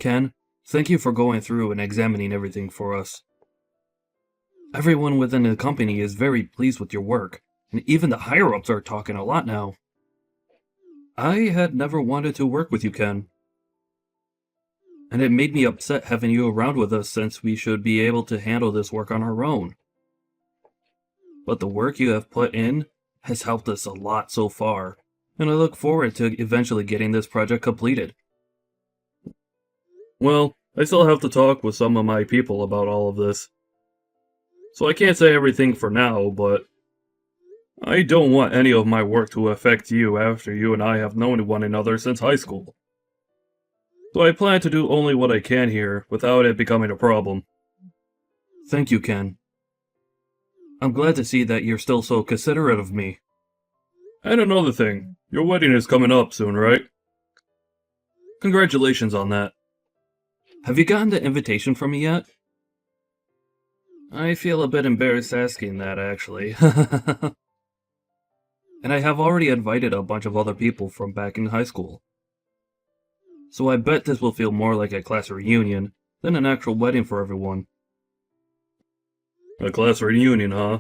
Ken, thank you for going through and examining everything for us. Everyone within the company is very pleased with your work, and even the higher-ups are talking a lot now. I had never wanted to work with you, Ken. And it made me upset having you around with us since we should be able to handle this work on our own. But the work you have put in has helped us a lot so far, and I look forward to eventually getting this project completed. Well, I still have to talk with some of my people about all of this. So I can't say everything for now, but I don't want any of my work to affect you after you and I have known one another since high school. So I plan to do only what I can here without it becoming a problem. Thank you, Ken. I'm glad to see that you're still so considerate of me. And another thing, your wedding is coming up soon, right? Congratulations on that. Have you gotten the invitation from me yet? I feel a bit embarrassed asking that, actually. And I have already invited a bunch of other people from back in high school. So I bet this will feel more like a class reunion than an actual wedding for everyone. A class reunion, huh?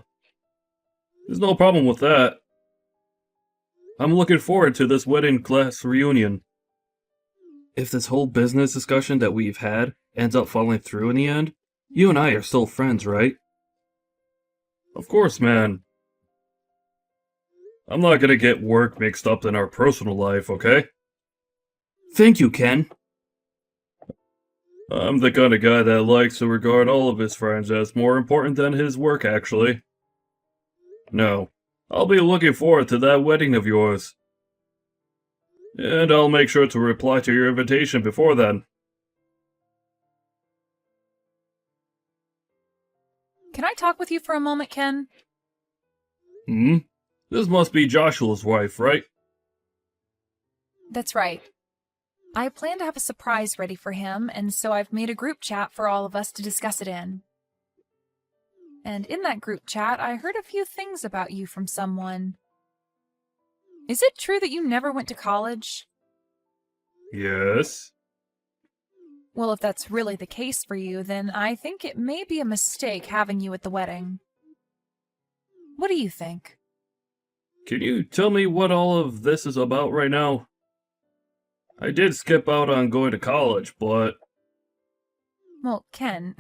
There's no problem with that. I'm looking forward to this wedding class reunion. If this whole business discussion that we've had ends up falling through in the end, you and I are still friends, right? Of course, man. I'm not gonna get work mixed up in our personal life, okay? Thank you, Ken. I'm the kind of guy that likes to regard all of his friends as more important than his work, actually. No, I'll be looking forward to that wedding of yours. And I'll make sure to reply to your invitation before then. Can I talk with you for a moment, Ken? This must be Joshua's wife, right? That's right. I plan to have a surprise ready for him, and so I've made a group chat for all of us to discuss it in. And in that group chat, I heard a few things about you from someone. Is it true that you never went to college? Yes. Well, if that's really the case for you, then I think it may be a mistake having you at the wedding. What do you think? Can you tell me what all of this is about right now? I did skip out on going to college, but... Well, Ken,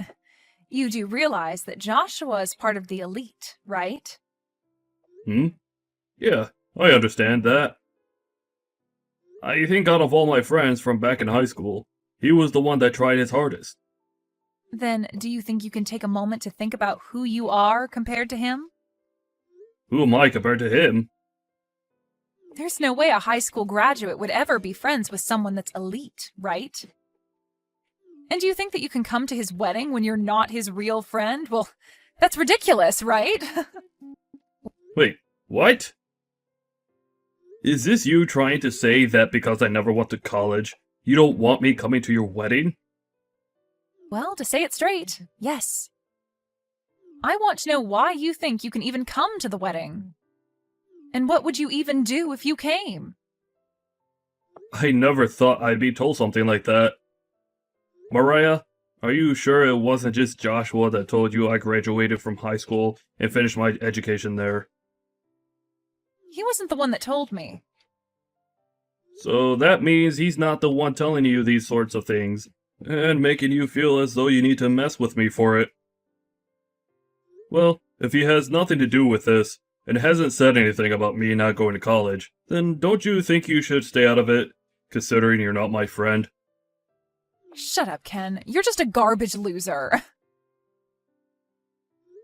you do realize that Joshua is part of the elite, right? Yeah, I understand that. I think out of all my friends from back in high school, he was the one that tried his hardest. Then, do you think you can take a moment to think about who you are compared to him? Who am I compared to him? There's no way a high school graduate would ever be friends with someone that's elite, right? And do you think that you can come to his wedding when you're not his real friend? Well, that's ridiculous, right? Wait, what? Is this you trying to say that because I never went to college, you don't want me coming to your wedding? Well, to say it straight, yes. I want to know why you think you can even come to the wedding. And what would you even do if you came? I never thought I'd be told something like that. Mariah, are you sure it wasn't just Joshua that told you I graduated from high school and finished my education there? He wasn't the one that told me. So that means he's not the one telling you these sorts of things, and making you feel as though you need to mess with me for it. Well, if he has nothing to do with this, and hasn't said anything about me not going to college, then don't you think you should stay out of it, considering you're not my friend? Shut up, Ken. You're just a garbage loser.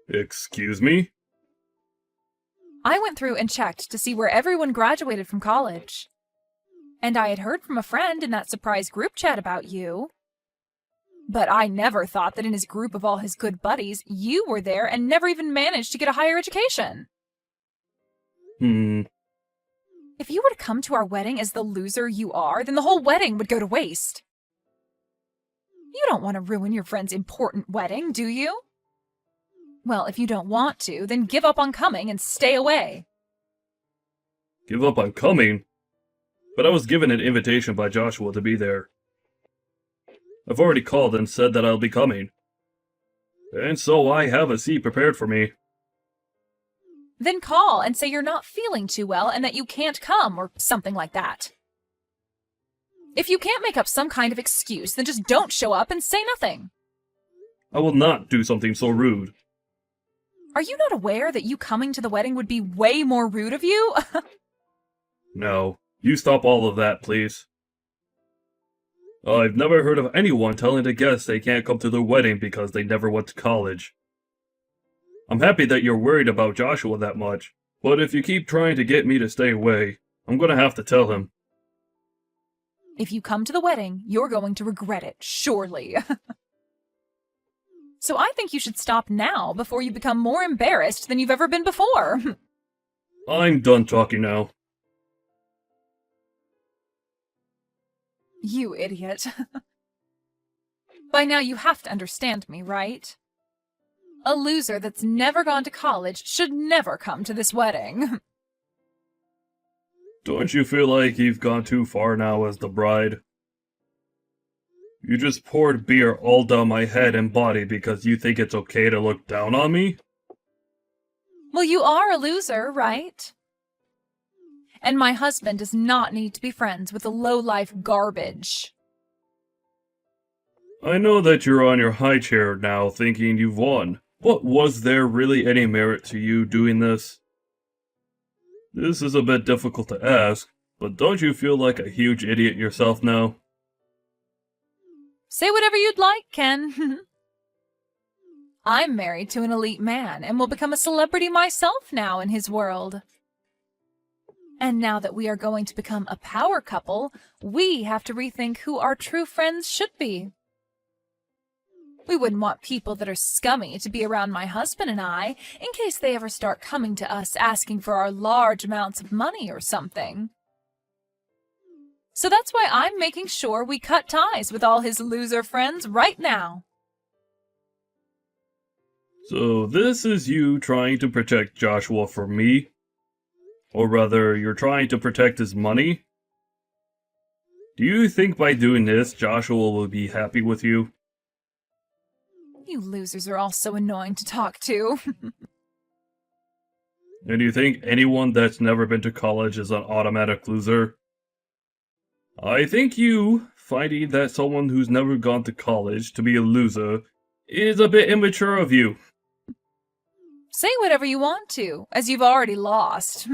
Excuse me? I went through and checked to see where everyone graduated from college. And I had heard from a friend in that surprise group chat about you. But I never thought that in his group of all his good buddies, you were there and never even managed to get a higher education. If you were to come to our wedding as the loser you are, then the whole wedding would go to waste. You don't want to ruin your friend's important wedding, do you? Well, if you don't want to, then give up on coming and stay away. Give up on coming? But I was given an invitation by Joshua to be there. I've already called and said that I'll be coming. And so I have a seat prepared for me. Then call and say you're not feeling too well and that you can't come, or something like that. If you can't make up some kind of excuse, then just don't show up and say nothing. I will not do something so rude. Are you not aware that you coming to the wedding would be way more rude of you? No, you stop all of that, please. I've never heard of anyone telling the guests they can't come to their wedding because they never went to college. I'm happy that you're worried about Joshua that much, but if you keep trying to get me to stay away, I'm gonna have to tell him. If you come to the wedding, you're going to regret it, surely. So I think you should stop now before you become more embarrassed than you've ever been before. I'm done talking now. You idiot. By now you have to understand me, right? A loser that's never gone to college should never come to this wedding. Don't you feel like you've gone too far now as the bride? You just poured beer all down my head and body because you think it's okay to look down on me? Well, you are a loser, right? And my husband does not need to be friends with the low-life garbage. I know that you're on your high chair now thinking you've won, but was there really any merit to you doing this? This is a bit difficult to ask, but don't you feel like a huge idiot yourself now? Say whatever you'd like, Ken. I'm married to an elite man and will become a celebrity myself now in his world. And now that we are going to become a power couple, we have to rethink who our true friends should be. We wouldn't want people that are scummy to be around my husband and I, in case they ever start coming to us asking for our large amounts of money or something. So that's why I'm making sure we cut ties with all his loser friends right now. So this is you trying to protect Joshua from me? Or rather, you're trying to protect his money? Do you think by doing this, Joshua will be happy with you? You losers are all so annoying to talk to. And do you think anyone that's never been to college is an automatic loser? I think you, finding that someone who's never gone to college to be a loser, is a bit immature of you. Say whatever you want to, as you've already lost.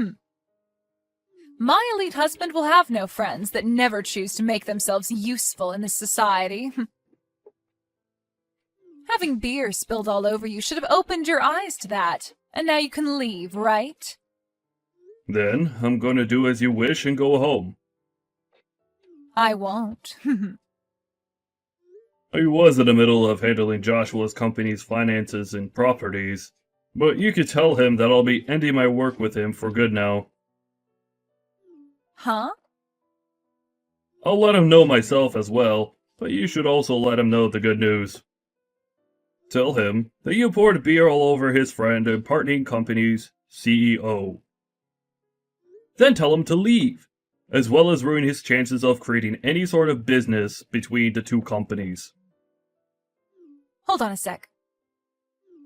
My elite husband will have no friends that never choose to make themselves useful in this society. Having beer spilled all over you should have opened your eyes to that, and now you can leave, right? Then, I'm gonna do as you wish and go home. I won't. I was in the middle of handling Joshua's company's finances and properties, but you could tell him that I'll be ending my work with him for good now. Huh? I'll let him know myself as well, but you should also let him know the good news. Tell him that you poured beer all over his friend and partnering company's CEO. Then tell him to leave, as well as ruin his chances of creating any sort of business between the two companies. Hold on a sec.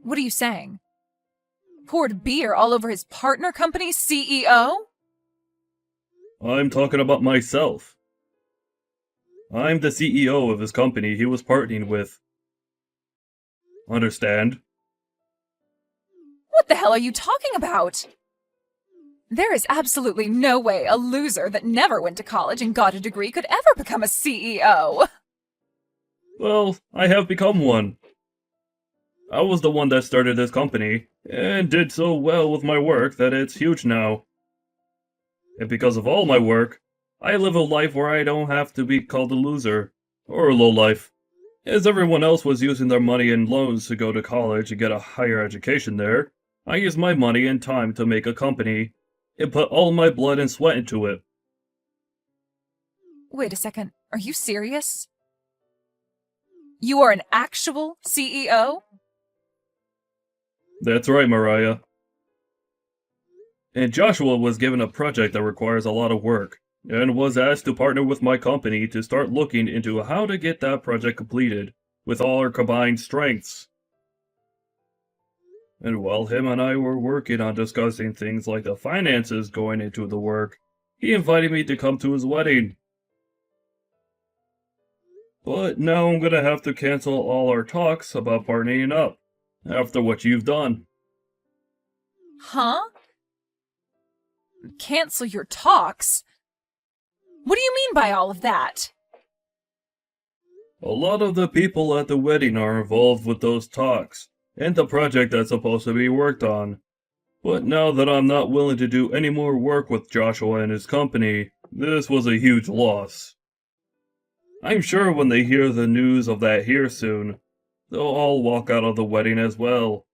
What are you saying? Poured beer all over his partner company's CEO? I'm talking about myself. I'm the CEO of his company he was partnering with. Understand? What the hell are you talking about? There is absolutely no way a loser that never went to college and got a degree could ever become a CEO. Well, I have become one. I was the one that started this company, and did so well with my work that it's huge now. And because of all my work, I live a life where I don't have to be called a loser, or a lowlife. As everyone else was using their money and loans to go to college and get a higher education there, I used my money and time to make a company, and put all my blood and sweat into it. Wait a second, are you serious? You are an actual CEO? That's right, Mariah. And Joshua was given a project that requires a lot of work, and was asked to partner with my company to start looking into how to get that project completed with all our combined strengths. And while him and I were working on discussing things like the finances going into the work, he invited me to come to his wedding. But now I'm gonna have to cancel all our talks about partnering up after what you've done. Huh? Cancel your talks? What do you mean by all of that? A lot of the people at the wedding are involved with those talks, and the project that's supposed to be worked on. But now that I'm not willing to do any more work with Joshua and his company, this was a huge loss. I'm sure when they hear the news of that here soon, they'll all walk out of the wedding as well.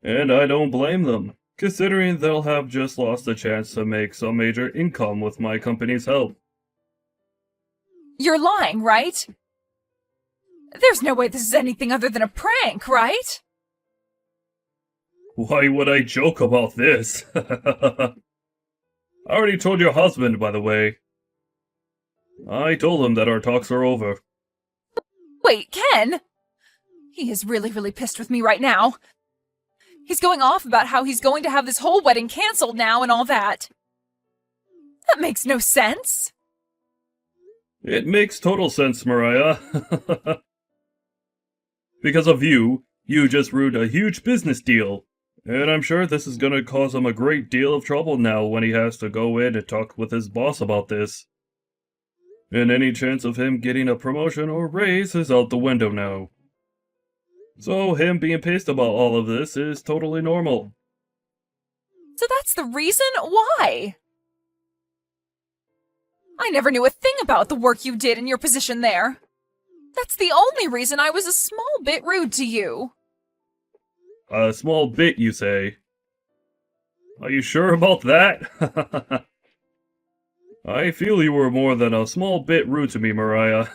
And I don't blame them, considering they'll have just lost a chance to make some major income with my company's help. You're lying, right? There's no way this is anything other than a prank, right? Why would I joke about this? I already told your husband, by the way. I told him that our talks are over. Wait, Ken? He is really pissed with me right now. He's going off about how he's going to have this whole wedding canceled now and all that. That makes no sense. It makes total sense, Mariah. Because of you, you just ruined a huge business deal. And I'm sure this is gonna cause him a great deal of trouble now when he has to go in and talk with his boss about this. And any chance of him getting a promotion or raise is out the window now. So him being pissed about all of this is totally normal. So that's the reason? Why? I never knew a thing about the work you did in your position there. That's the only reason I was a small bit rude to you. A small bit, you say? Are you sure about that? I feel you were more than a small bit rude to me, Mariah.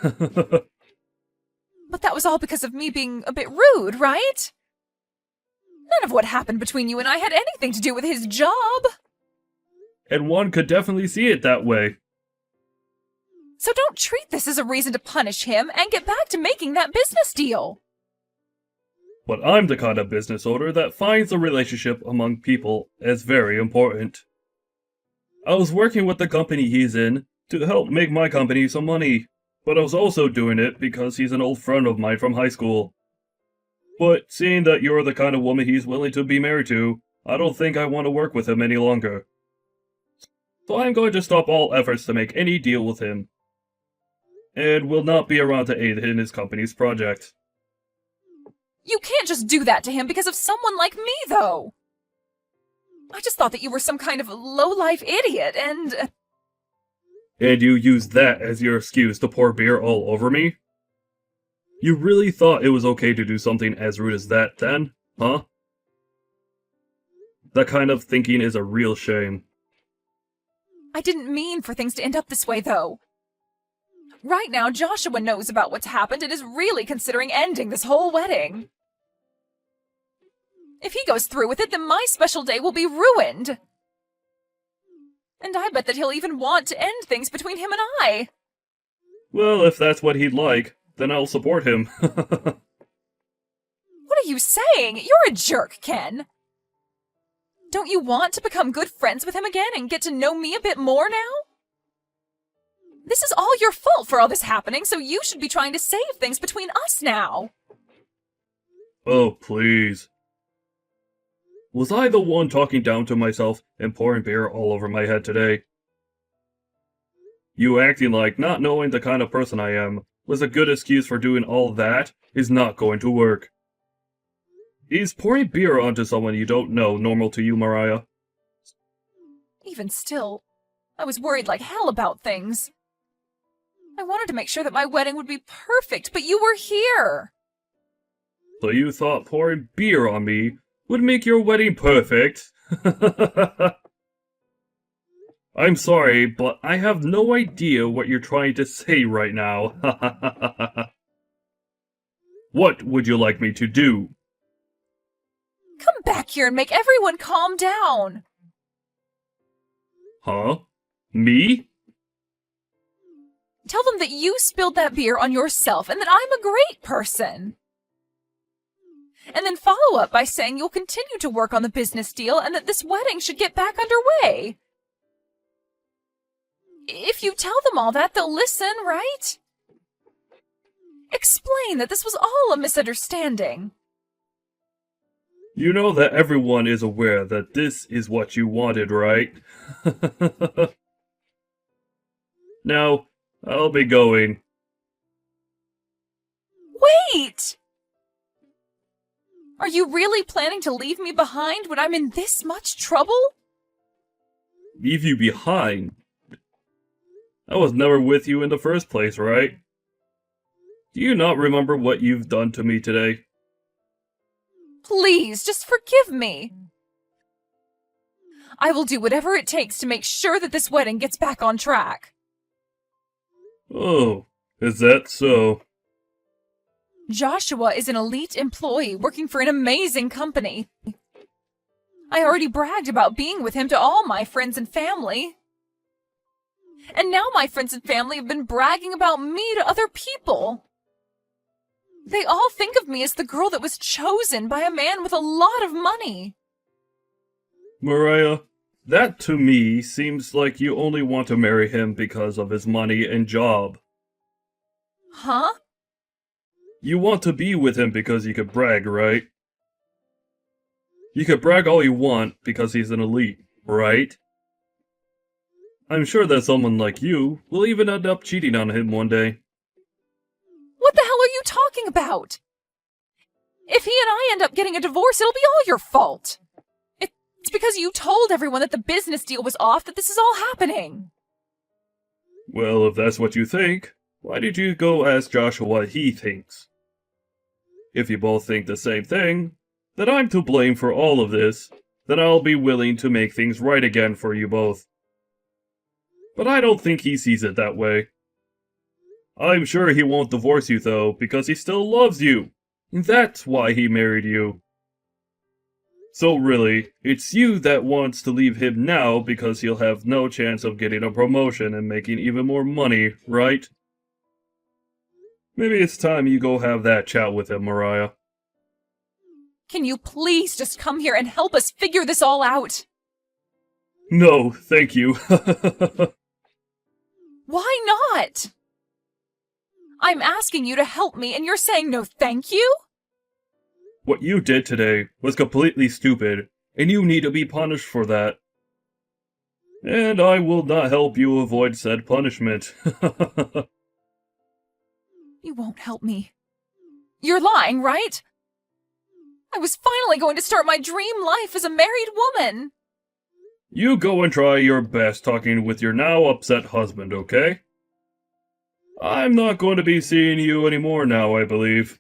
But that was all because of me being a bit rude, right? None of what happened between you and I had anything to do with his job. And one could definitely see it that way. So don't treat this as a reason to punish him and get back to making that business deal. But I'm the kind of business owner that finds a relationship among people as very important. I was working with the company he's in to help make my company some money, but I was also doing it because he's an old friend of mine from high school. But seeing that you're the kind of woman he's willing to be married to, I don't think I want to work with him any longer. So I'm going to stop all efforts to make any deal with him, and will not be around to aid in his company's project. You can't just do that to him because of someone like me, though. I just thought that you were some kind of low-life idiot, and... And you used that as your excuse to pour beer all over me? You really thought it was okay to do something as rude as that then, huh? That kind of thinking is a real shame. I didn't mean for things to end up this way, though. Right now, Joshua knows about what's happened and is really considering ending this whole wedding. If he goes through with it, then my special day will be ruined. And I bet that he'll even want to end things between him and I. Well, if that's what he'd like, then I'll support him. What are you saying? You're a jerk, Ken. Don't you want to become good friends with him again and get to know me a bit more now? This is all your fault for all this happening, so you should be trying to save things between us now. Oh, please. Was I the one talking down to myself and pouring beer all over my head today? You acting like not knowing the kind of person I am was a good excuse for doing all that is not going to work. Is pouring beer onto someone you don't know normal to you, Mariah? Even still, I was worried like hell about things. I wanted to make sure that my wedding would be perfect, but you were here. So you thought pouring beer on me would make your wedding perfect? I'm sorry, but I have no idea what you're trying to say right now. What would you like me to do? Come back here and make everyone calm down. Huh? Me? Tell them that you spilled that beer on yourself and that I'm a great person. And then follow up by saying you'll continue to work on the business deal and that this wedding should get back underway. If you tell them all that, they'll listen, right? Explain that this was all a misunderstanding. You know that everyone is aware that this is what you wanted, right? Now, I'll be going. Wait! Are you really planning to leave me behind when I'm in this much trouble? Leave you behind? I was never with you in the first place, right? Do you not remember what you've done to me today? Please, just forgive me. I will do whatever it takes to make sure that this wedding gets back on track. Oh, is that so? Joshua is an elite employee working for an amazing company. I already bragged about being with him to all my friends and family. And now my friends and family have been bragging about me to other people. They all think of me as the girl that was chosen by a man with a lot of money. Mariah, that to me seems like you only want to marry him because of his money and job. Huh? You want to be with him because you could brag, right? You could brag all you want because he's an elite, right? I'm sure that someone like you will even end up cheating on him one day. What the hell are you talking about? If he and I end up getting a divorce, it'll be all your fault. It's because you told everyone that the business deal was off that this is all happening. Well, if that's what you think, why did you go ask Joshua what he thinks? If you both think the same thing, that I'm to blame for all of this, then I'll be willing to make things right again for you both. But I don't think he sees it that way. I'm sure he won't divorce you though, because he still loves you. And that's why he married you. So really, it's you that wants to leave him now because he'll have no chance of getting a promotion and making even more money, right? Maybe it's time you go have that chat with him, Mariah. Can you please just come here and help us figure this all out? No, thank you. Why not? I'm asking you to help me and you're saying no thank you? What you did today was completely stupid, and you need to be punished for that. And I will not help you avoid said punishment. You won't help me. You're lying, right? I was finally going to start my dream life as a married woman. You go and try your best talking with your now upset husband, okay? I'm not going to be seeing you anymore now, I believe.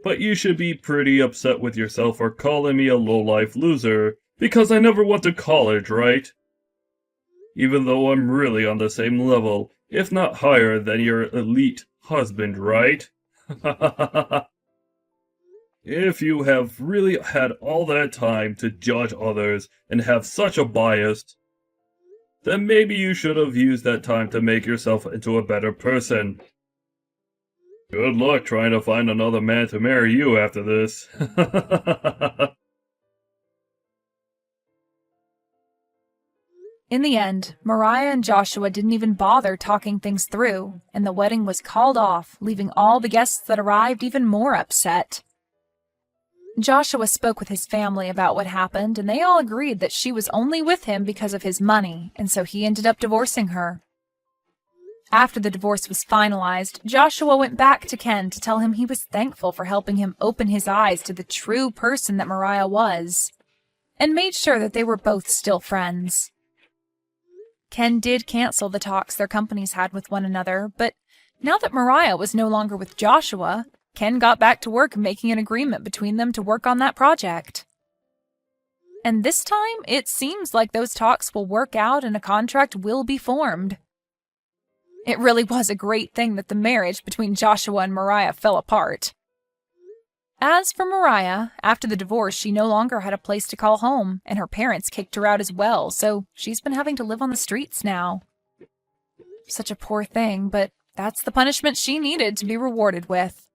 But you should be pretty upset with yourself for calling me a low-life loser, because I never went to college, right? Even though I'm really on the same level, if not higher than your elite husband, right? If you have really had all that time to judge others and have such a bias, then maybe you should have used that time to make yourself into a better person. Good luck trying to find another man to marry you after this. In the end, Mariah and Joshua didn't even bother talking things through, and the wedding was called off, leaving all the guests that arrived even more upset. Joshua spoke with his family about what happened, and they all agreed that she was only with him because of his money, and so he ended up divorcing her. After the divorce was finalized, Joshua went back to Ken to tell him he was thankful for helping him open his eyes to the true person that Mariah was, and made sure that they were both still friends. Ken did cancel the talks their companies had with one another, but now that Mariah was no longer with Joshua, Ken got back to work making an agreement between them to work on that project. And this time, it seems like those talks will work out and a contract will be formed. It really was a great thing that the marriage between Joshua and Mariah fell apart. As for Mariah, after the divorce, she no longer had a place to call home, and her parents kicked her out as well, so she's been having to live on the streets now. Such a poor thing, but that's the punishment she needed to be rewarded with.